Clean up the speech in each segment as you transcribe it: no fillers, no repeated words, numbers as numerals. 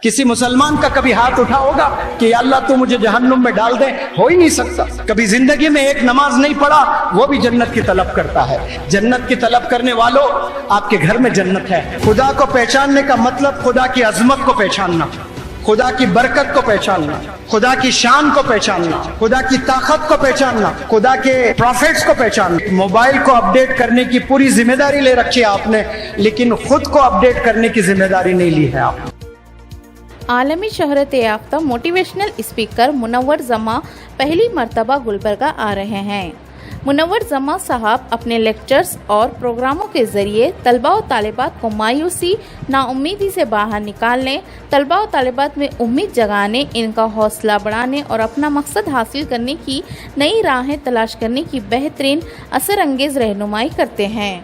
کسی مسلمان کا کبھی ہاتھ اٹھا ہوگا کہ یا اللہ تو مجھے جہنم میں ڈال دے؟ ہو ہی نہیں سکتا. کبھی زندگی میں ایک نماز نہیں پڑھا، وہ بھی جنت کی طلب کرتا ہے. جنت کی طلب کرنے والوں، آپ کے گھر میں جنت ہے. خدا کو پہچاننے کا مطلب خدا کی عظمت کو پہچاننا، خدا کی برکت کو پہچاننا، خدا کی شان کو پہچاننا، خدا کی طاقت کو پہچاننا، خدا کے پروفیٹس کو پہچاننا. موبائل کو اپڈیٹ کرنے کی پوری ذمہ داری لے رکھی ہے آپ نے، لیکن خود کو اپڈیٹ کرنے کی ذمہ داری نہیں لی ہے آپ نے. عالمی شہرت یافتہ موٹیویشنل اسپیکر منور زماں پہلی مرتبہ گلبرگہ آ رہے ہیں. منور زماں صاحب اپنے لیکچرز اور پروگراموں کے ذریعے طلباء و طالبات کو مایوسی، نا امیدی سے باہر نکالنے، طلباء و طالبات میں امید جگانے، ان کا حوصلہ بڑھانے اور اپنا مقصد حاصل کرنے کی نئی راہیں تلاش کرنے کی بہترین اثر انگیز رہنمائی کرتے ہیں.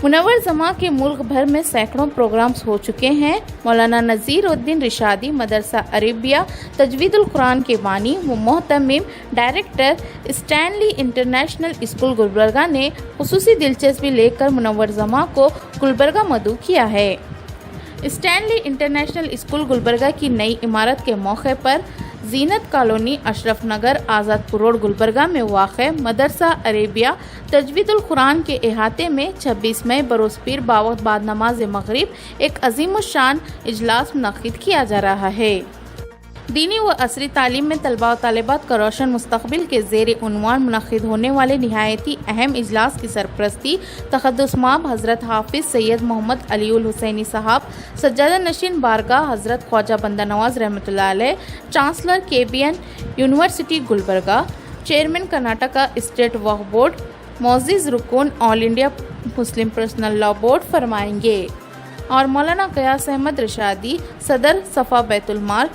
منور زماں کے ملک بھر میں سینکڑوں پروگرامز ہو چکے ہیں. مولانا نذیر الدین رشادی مدرسہ عربیہ تجوید القرآن کے بانی و محتمم director Stanley international school Gulbarga نے خصوصی دلچسپی لے کر منور زماں کو گلبرگہ مدعو کیا ہے. اسٹینلی انٹرنیشنل اسکول گلبرگہ کی نئی عمارت کے موقع پر زینت کالونی، اشرف نگر، آزاد پور روڈ، گلبرگہ میں واقع مدرسہ عربیہ تجوید القرآن کے احاطے میں 26 مئی بروز پیر باوقت بعد نماز مغرب ایک عظیم الشان اجلاس منعقد کیا جا رہا ہے. دینی و عصری تعلیم میں طلباء و طالبات کا روشن مستقبل کے زیر عنوان منعقد ہونے والے نہایتی اہم اجلاس کی سرپرستی تقدس مآب حضرت حافظ سید محمد علی الحسینی صاحب، سجادہ نشین بارگاہ حضرت خواجہ بندہ نواز رحمۃ اللہ علیہ، chancellor KBN university Gulbarga, chairman Karnataka state وقف بورڈ، معزز رکن all India Muslim personal law board فرمائیں گے. اور مولانا قیاس احمد رشادی، صدر صفا بیت المال،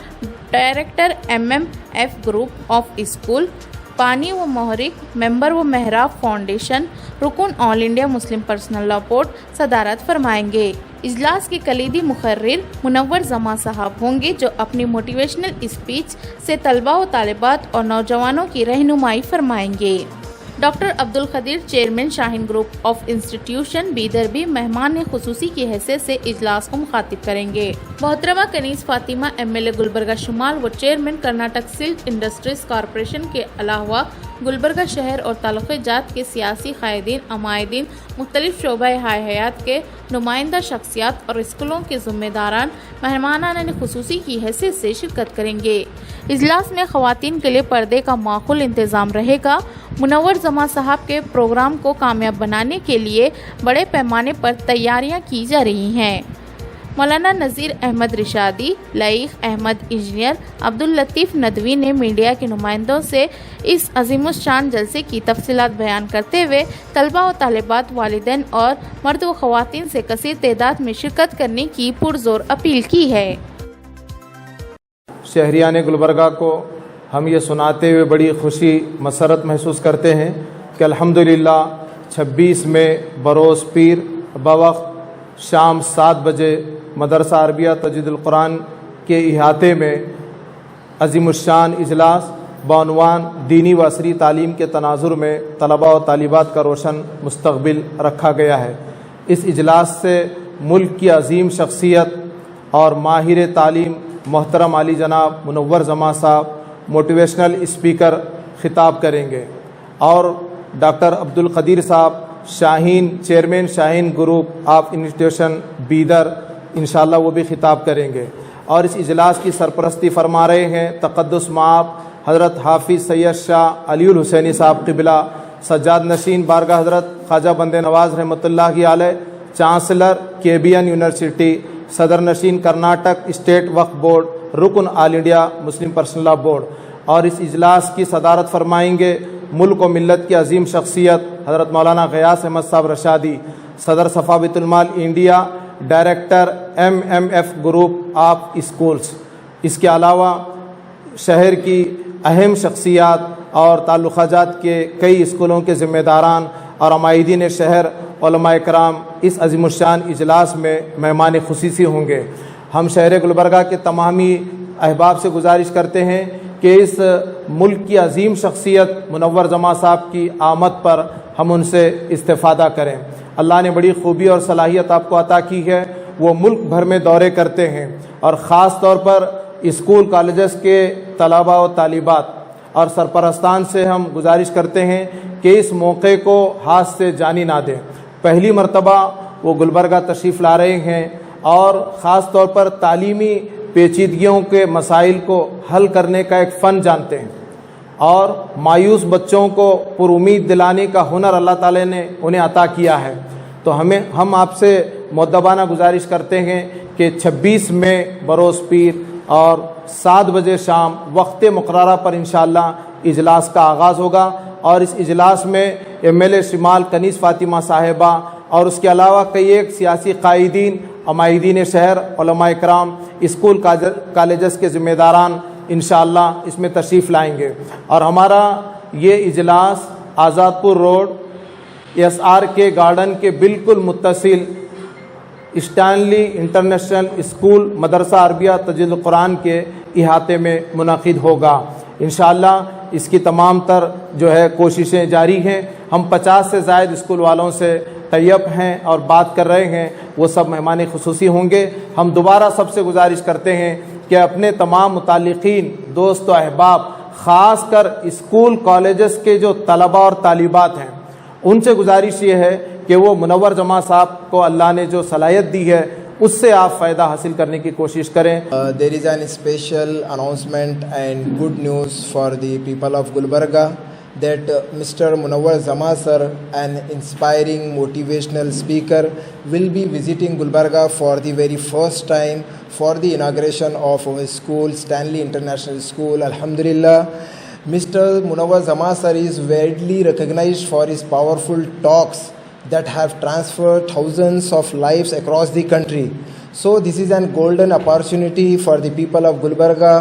director MMF group of school, بانی و محرک، ممبر و محراب فاؤنڈیشن، رکن all India Muslim personal law board صدارت فرمائیں گے. اجلاس کے کلیدی مقرر منور زماں صاحب ہوں گے، جو اپنی موٹیویشنل اسپیچ سے طلباء و طالبات اور نوجوانوں کی رہنمائی فرمائیں گے. Doctor Abdul Qadeer, chairman Shaheen group of institution Bidar بھی مہمان خصوصی کی حیثیت سے اجلاس کو مخاطب کریں گے. محترمہ کنیز فاطمہ MLA گلبرگہ شمال و chairman Karnataka silk industries corporation کے علاوہ گلبرگہ شہر اور تعلقہ جات کے سیاسی قائدین، عمائدین، مختلف شعبہ حیات کے نمائندہ شخصیات اور اسکولوں کے ذمہ داران مہمانان خصوصی کی حیثیت سے شرکت کریں گے. اجلاس میں خواتین کے لیے پردے کا معقول انتظام رہے گا. منور زماں صاحب کے پروگرام کو کامیاب بنانے کے لیے بڑے پیمانے پر تیاریاں کی جا رہی ہیں. مولانا نذیر احمد رشادی، لائق احمد انجینئر، عبداللطیف ندوی نے میڈیا کے نمائندوں سے اس عظیم الشان جلسے کی تفصیلات بیان کرتے ہوئے طلباء و طالبات، والدین اور مرد و خواتین سے کثیر تعداد میں شرکت کرنے کی پرزور اپیل کی ہے. شہریان گلبرگہ کو ہم یہ سناتے ہوئے بڑی خوشی مسرت محسوس کرتے ہیں کہ الحمدللہ 26 مئی بروز پیر بوقت شام 7 بجے مدرسہ عربیہ تجوید القرآن کے احاطے میں عظیم الشان اجلاس بعنوان دینی و عصری تعلیم کے تناظر میں طلباء و طالبات کا روشن مستقبل رکھا گیا ہے. اس اجلاس سے ملک کی عظیم شخصیت اور ماہر تعلیم محترم علی جناب منور زماں صاحب موٹیویشنل اسپیکر خطاب کریں گے، اور ڈاکٹر عبدالقدیر صاحب Shaheen, chairman Shaheen group of institution Bidar, انشاءاللہ وہ بھی خطاب کریں گے. اور اس اجلاس کی سرپرستی فرما رہے ہیں تقدس مآب حضرت حافظ سید شاہ علی الحسینی صاحب قبلہ، سجاد نشین بارگاہ حضرت خواجہ بندے نواز رحمۃ اللہ علیہ، چانسلر KBN یونیورسٹی، صدر نشین کرناٹک اسٹیٹ وقف بورڈ، رکن all India Muslim personal law board. اور اس اجلاس کی صدارت فرمائیں گے ملک و ملت کی عظیم شخصیت حضرت مولانا غیاث احمد صاحب رشادی، صدر صفا بیت المال India, director MMF group of schools. اس کے علاوہ شہر کی اہم شخصیات اور تعلقہ جات کے کئی اسکولوں کے ذمہ داران اور عمائدین شہر، علماء کرام اس عظیم الشان اجلاس میں مہمان خصوصی ہوں گے. ہم شہر گلبرگہ کے تمامی احباب سے گزارش کرتے ہیں کہ اس ملک کی عظیم شخصیت منور زماں صاحب کی آمد پر ہم ان سے استفادہ کریں. اللہ نے بڑی خوبی اور صلاحیت آپ کو عطا کی ہے وہ ملک بھر میں دورے کرتے ہیں، اور خاص طور پر اسکول کالجز کے طلباء و طالبات اور سرپرستان سے ہم گزارش کرتے ہیں کہ اس موقع کو ہاتھ سے جانی نہ دیں۔ پہلی مرتبہ وہ گلبرگہ تشریف لا رہے ہیں اور خاص طور پر تعلیمی پیچیدگیوں کے مسائل کو حل کرنے کا ایک فن جانتے ہیں، اور مایوس بچوں کو پر امید دلانے کا ہنر اللہ تعالی نے انہیں عطا کیا ہے۔ تو ہم آپ سے مؤدبانہ گزارش کرتے ہیں کہ 26 مئی بروز پیر اور 7 بجے شام وقت مقررہ پر انشاءاللہ اجلاس کا آغاز ہوگا، اور اس اجلاس میں MLA شمال کنیز فاطمہ صاحبہ اور اس کے علاوہ کئی ایک سیاسی قائدین، عمائدین شہر، علماء کرام، اسکول کالجز کے ذمہ داران انشاءاللہ اس میں تشریف لائیں گے۔ اور ہمارا یہ اجلاس آزاد پور روڈ SRK گارڈن کے بالکل متصل اسٹینلی انٹرنیشنل اسکول مدرسہ عربیہ تجوید القرآن کے احاطے میں منعقد ہوگا۔ انشاءاللہ اس کی تمام تر جو ہے کوششیں جاری ہیں۔ ہم 50 سے زائد اسکول والوں سے طیب ہیں اور بات کر رہے ہیں، وہ سب مہمان خصوصی ہوں گے۔ ہم دوبارہ سب سے گزارش کرتے ہیں کہ اپنے تمام متعلقین، دوست و احباب، خاص کر اسکول کالجز کے جو طلباء اور طالبات ہیں، ان سے گزارش یہ ہے کہ وہ منور جماع صاحب کو اللہ نے جو صلاحیت دی ہے اس سے آپ فائدہ حاصل کرنے کی کوشش کریں۔ There is an special announcement and good news for the people of Gulbarga that Mr. Munawwar Jama sir, an inspiring motivational speaker, will be visiting Gulbarga for the very first time for the inauguration of our school, Stanley International School. Alhamdulillah, Mr. Munawwar Jama sir is widely recognized for his powerful talks that have transferred thousands of lives across the country. So this is a golden opportunity for the people of Gulbarga,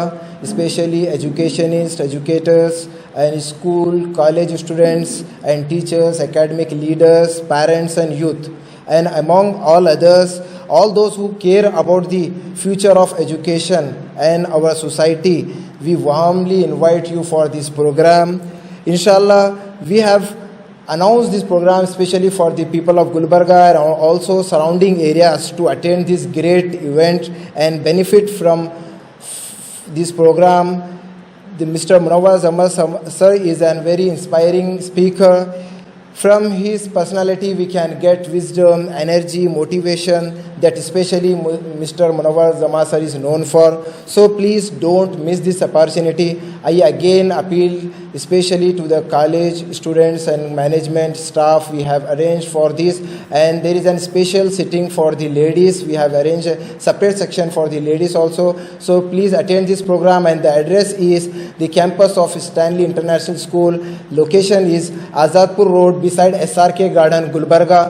especially educationists, educators, and school, college students and teachers, academic leaders, parents and youth, and among all others, all those who care about the future of education and our society. We warmly invite you for this program. Inshallah, we have announced this program especially for the people of Gulbarga and also surrounding areas to attend this great event and benefit from this program. Mr. Munawwar Jama sir is a very inspiring speaker. From his personality we can get wisdom, energy, motivation that especially Mr. Munawwar Jama sir is known for. So please don't miss this opportunity. I again appeal especially to the college students and management staff. We have arranged for this, and there is a special sitting for the ladies. We have arranged a separate section for the ladies also. So please attend this program, and the address is the campus of Stanley International School. Location is Azadpur Road beside SRK Garden, Gulbarga.